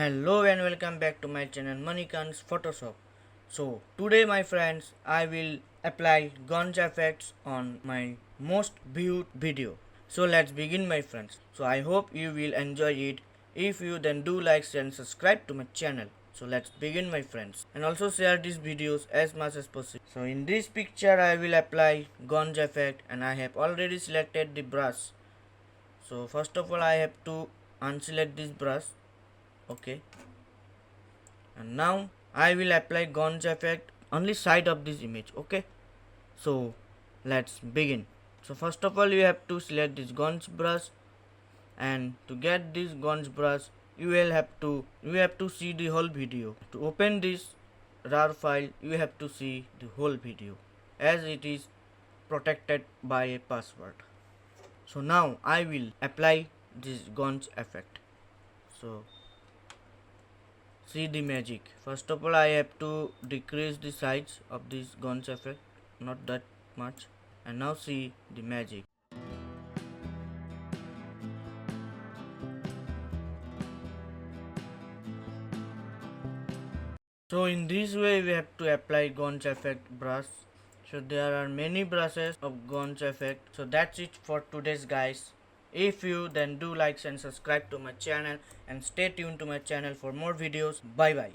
Hello and welcome back to my channel Manikant Photoshop. So today my friends I will apply Grunge effects on my most viewed video. So let's begin my friends. So I hope you will enjoy it. If you then do like, share and subscribe to my channel. So let's begin my friends and also share these videos as much as possible. So in this picture I will apply Grunge effect and I have already selected the brush. So first of all I have to unselect this brush. Okay, and now I will apply Grunge effect only side of this image. Okay, so let's begin. So first of all you have to select this Grunge brush, and to get this Grunge brush you have to see the whole video. To open this RAR file you have to see the whole video as it is protected by a password. So now I will apply this Grunge effect. So see the magic. First of all I have to decrease the size of this Grunge effect, not that much, and now see the magic. So in this way we have to apply Grunge effect brush. So there are many brushes of Grunge effect. So that's it for today's guys. If you then do like and subscribe to my channel and stay tuned to my channel for more videos. Bye bye.